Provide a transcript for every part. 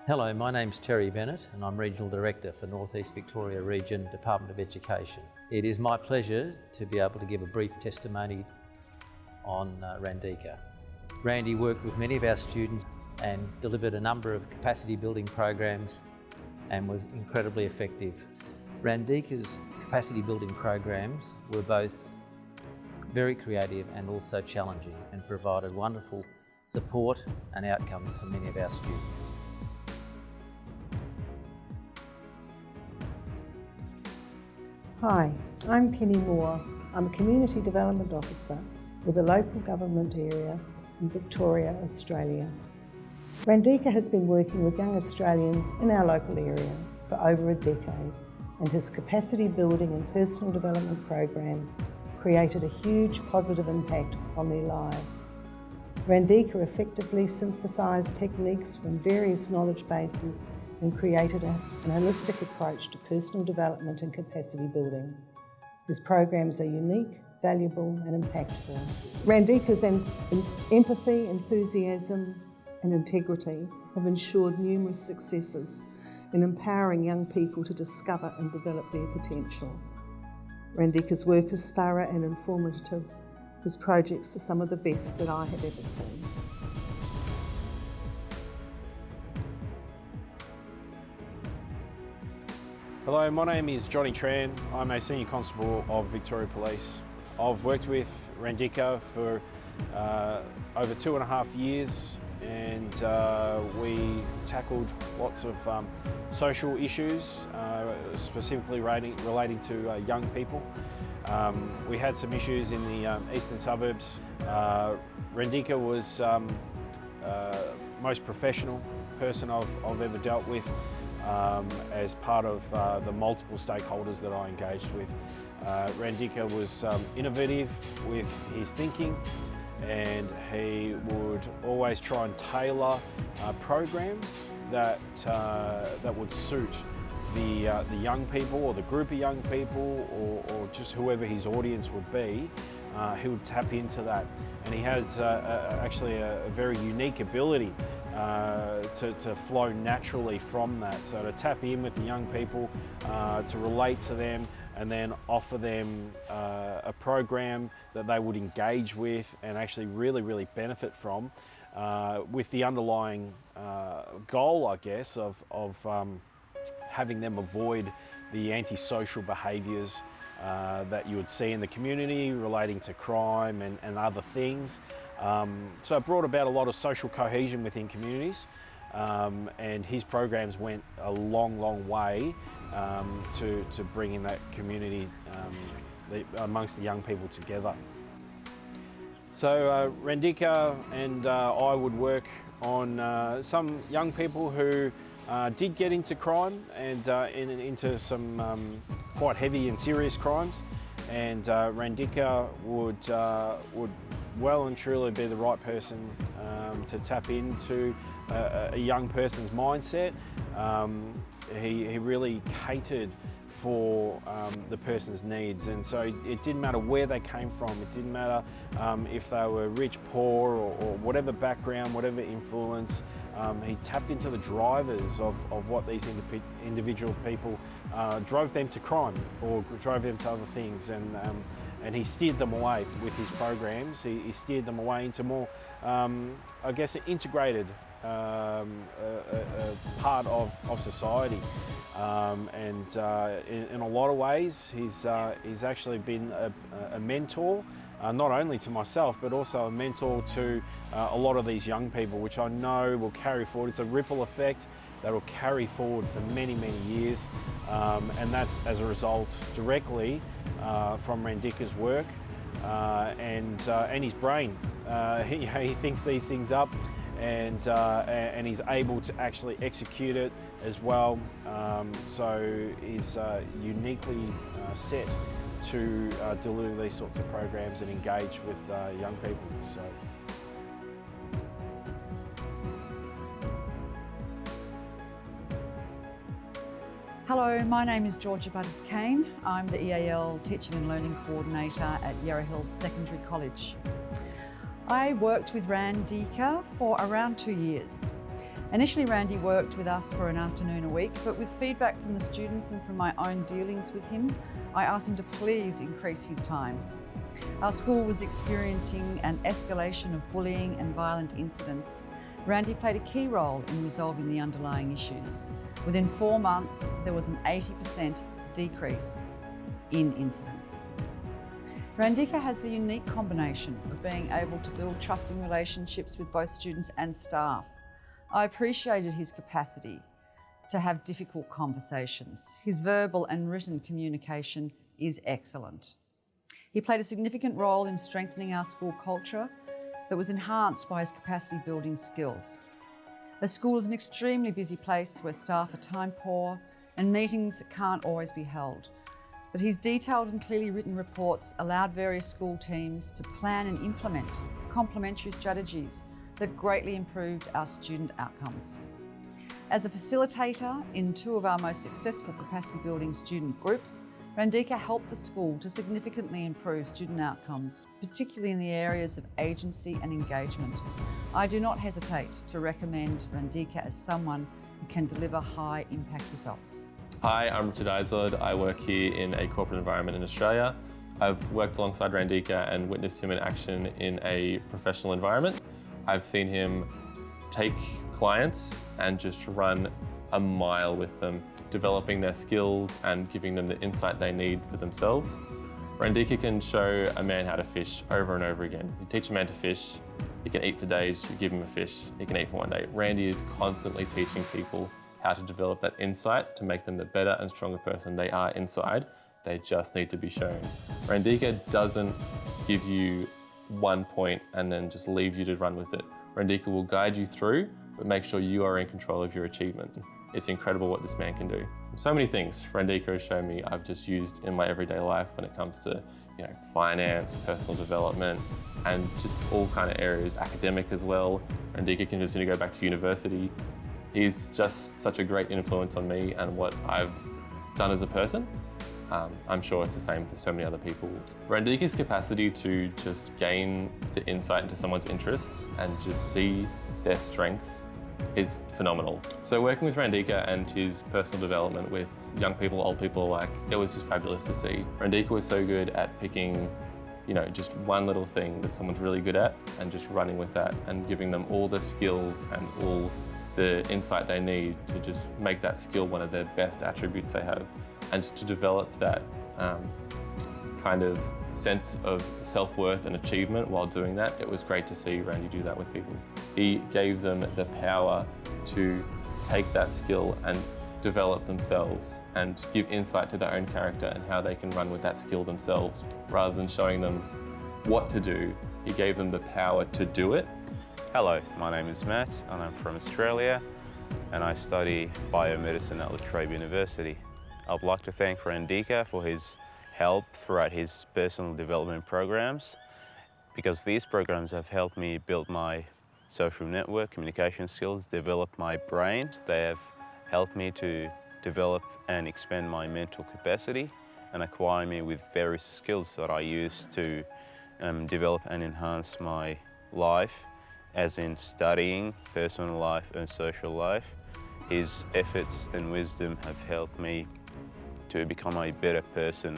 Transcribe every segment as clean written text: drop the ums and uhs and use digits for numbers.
Hello, my name's Terry Bennett and I'm Regional Director for North East Victoria Region, Department of Education. It is my pleasure to be able to give a brief testimony on Randika. Randy worked with many of our students and delivered a number of capacity building programs and was incredibly effective. Randika's capacity building programs were both very creative and also challenging and provided wonderful support and outcomes for many of our students. Hi, I'm Penny Moore. I'm a Community Development Officer with a local government area in Victoria, Australia. Randika has been working with young Australians in our local area for over a decade, and his capacity building and personal development programs created a huge positive impact on their lives. Randika effectively synthesised techniques from various knowledge bases and created an holistic approach to personal development and capacity building. His programs are unique, valuable and impactful. Randika's empathy, enthusiasm and integrity have ensured numerous successes in empowering young people to discover and develop their potential. Randika's work is thorough and informative. His projects are some of the best that I have ever seen. Hello, my name is Johnny Tran. I'm a Senior Constable of Victoria Police. I've worked with Randika for over 2.5 years, and we tackled lots of social issues, specifically relating to young people. We had some issues in the eastern suburbs. Randika was most professional person I've ever dealt with. As part of the multiple stakeholders that I engaged with. Randika was innovative with his thinking, and he would always try and tailor programs that would suit the young people or the group of young people or just whoever his audience would be. He would tap into that, and he has actually a very unique ability to flow naturally from that. So to tap in with the young people, to relate to them, and then offer them a program that they would engage with and actually really benefit from, with the underlying goal, I guess, of having them avoid the antisocial behaviours that you would see in the community relating to crime and other things. So it brought about a lot of social cohesion within communities, and his programs went a long way to bringing that community amongst the young people together. So Randika and I would work on some young people who did get into crime and into some quite heavy and serious crimes, and Randika would well and truly be the right person to tap into a young person's mindset. He really catered for the person's needs, and so it didn't matter where they came from. It didn't matter if they were rich, poor, or whatever background, whatever influence. He tapped into the drivers of what these individual people drove them to crime or drove them to other things, and he steered them away with his programs. He steered them away into more, I guess, an integrated part of society. And in a lot of ways, he's actually been a mentor, not only to myself, but also a mentor to a lot of these young people, which I know will carry forward. It's a ripple effect that will carry forward for many years, and that's as a result directly from Randika's work and his brain. He thinks these things up, and he's able to actually execute it as well. So he's uniquely set to deliver these sorts of programs and engage with young people. So. Hello, my name is Georgia Butters-Kane. I'm the EAL Teaching and Learning Coordinator at Yarra Hills Secondary College. I worked with Randika for around 2 years, Initially, Randy worked with us for an afternoon a week, but with feedback from the students and from my own dealings with him, I asked him to please increase his time. Our school was experiencing an escalation of bullying and violent incidents. Randy played a key role in resolving the underlying issues. Within 4 months, there was an 80% decrease in incidents. Randika has the unique combination of being able to build trusting relationships with both students and staff. I appreciated his capacity to have difficult conversations. His verbal and written communication is excellent. He played a significant role in strengthening our school culture that was enhanced by his capacity building skills. The school is an extremely busy place where staff are time poor and meetings can't always be held. But his detailed and clearly written reports allowed various school teams to plan and implement complementary strategies that greatly improved our student outcomes. As a facilitator in 2 of our most successful capacity building student groups, Randika helped the school to significantly improve student outcomes, particularly in the areas of agency and engagement. I do not hesitate to recommend Randika as someone who can deliver high impact results. Hi, I'm Richard Islard. I work here in a corporate environment in Australia. I've worked alongside Randika and witnessed him in action in a professional environment. I've seen him take clients and just run a mile with them, developing their skills and giving them the insight they need for themselves. Randika can show a man how to fish over and over again. You teach a man to fish, he can eat for days, you give him a fish, he can eat for one day. Randy is constantly teaching people how to develop that insight to make them the better and stronger person they are inside. They just need to be shown. Randika doesn't give you one point and then just leave you to run with it. Randika will guide you through, but make sure you are in control of your achievements. It's incredible what this man can do. So many things Randika has shown me I've just used in my everyday life when it comes to finance, personal development, and just all kind of areas, academic as well. Randika convinced me to go back to university. He's just such a great influence on me and what I've done as a person. I'm sure it's the same for so many other people. Randika's capacity to just gain the insight into someone's interests and just see their strengths is phenomenal. So working with Randika and his personal development with young people, old people alike, it was just fabulous to see. Randika was so good at picking, just one little thing that someone's really good at and just running with that and giving them all the skills and all the insight they need to just make that skill one of their best attributes they have. And to develop that kind of sense of self-worth and achievement while doing that, it was great to see Randy do that with people. He gave them the power to take that skill and develop themselves and give insight to their own character and how they can run with that skill themselves. Rather than showing them what to do, he gave them the power to do it. Hello, my name is Matt and I'm from Australia and I study biomedicine at La Trobe University. I'd like to thank Randika for his help throughout his personal development programs, because these programs have helped me build my social network, communication skills, develop my brain. They have helped me to develop and expand my mental capacity and acquire me with various skills that I use to develop and enhance my life, as in studying, personal life and social life. His efforts and wisdom have helped me to become a better person.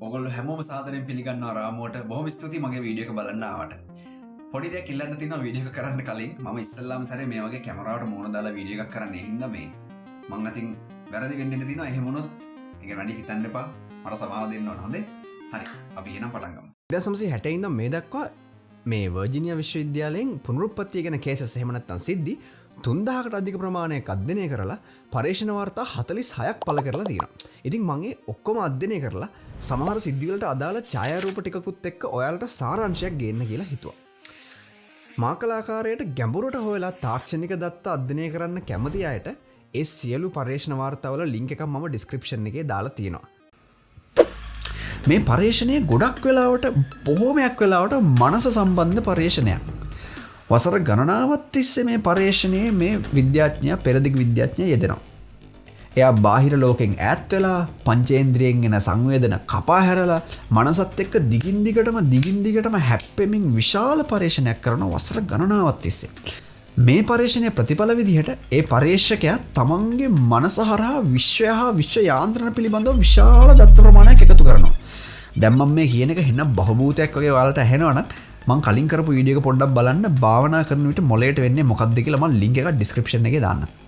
ඔගොල්ලෝ හැමෝම සාදරයෙන් පිළිගන්නවා රාමුවට. බොහොම ස්තුතියි මගේ video එක බලන්න ආවට. පොඩි දෙයක් ඉල්ලන්න තියෙනවා වීඩියෝ එක කරන්න කලින්. මම ඉස්සෙල්ලාම සැරේ මේ වගේ කැමරාවට මූණ දාලා වීඩියෝ එකක් කරන්නේ. ඒ හින්දා මේ මං අතින් වැරදි වෙන්න ඉඩ තියෙනවා. එහෙම වුණොත් ඒක වැඩි හිතන්න එපා. මට සමාව දෙන්න ඕන. හොඳේ? හරි. අපි එහෙනම් පටන් ගමු. 1960 ඉඳන් මේ දක්වා මේ වර්ජිනියා විශ්වවිද්‍යාලයෙන් පුනරුත්පත්තිය ගැන කේසස් එහෙම නැත්නම් සිද්ධි 3000කට අධික ප්‍රමාණයක් අධ්‍යයනය කරලා පරීක්ෂණ වාර්තා 46ක් පළ කරලා තියෙනවා. ඉතින් මම ඒ ඔක්කොම අධ්‍යයනය කරලා සමහර සිද්ධි වලට අදාළ ඡායාරූප ටිකකුත් එක්ක ඔයාලට සාරාංශයක් ගේන්න කියලා හිතුවා. මා කලාකාරයට ගැඹුරට හොයලා තාක්ෂණික දත්ත අධ්‍යයනය කරන්න කැමති අයට ඒ සියලු පරීක්ෂණ වාර්තාවල ලින්ක් එකක් මම ඩිස්ක්‍රිප්ෂන් එකේ දාලා තියෙනවා. මේ පර්යේෂණය ගොඩක් වෙලාවට බොහෝමයක් වෙලාවට මනස සම්බන්ධ පර්යේෂණයක්. වසර ගණනාවක් තිස්සේ මේ පර්යේෂණයේ මේ විද්‍යාඥයා පෙරදිග විද්‍යාඥයා යෙදෙනවා. එයා බාහිර ලෝකෙන් ඈත් වෙලා පංචේන්ද්‍රියෙන් එන සංවේදන කපා හැරලා මනසත් එක්ක දිගින් දිගටම හැප්පෙමින් විශාල පරීක්ෂණයක් කරන වසර ගණනාවක් තිස්සේ. මේ පරීක්ෂණයේ ප්‍රතිඵල විදිහට ඒ පරීක්ෂකයා තමන්ගේ මනස හරහා විශ්වය හා විශ්ව යාන්ත්‍රණ පිළිබඳව විශාල දත්ත ප්‍රමාණයක් එකතු කරනවා. දැන් මම මේ කියන එක හින්න බහූතයක් වගේ ඔයාලට ඇහෙනවනම් මම කලින් කරපු වීඩියෝ එක පොඩ්ඩක් බලන්න භාවනා කරන විට මොලේට වෙන්නේ මොකක්ද කියලා මම ලින්ක් එක ඩිස්ක්‍රිප්ෂන් එකේ දාන්නම්.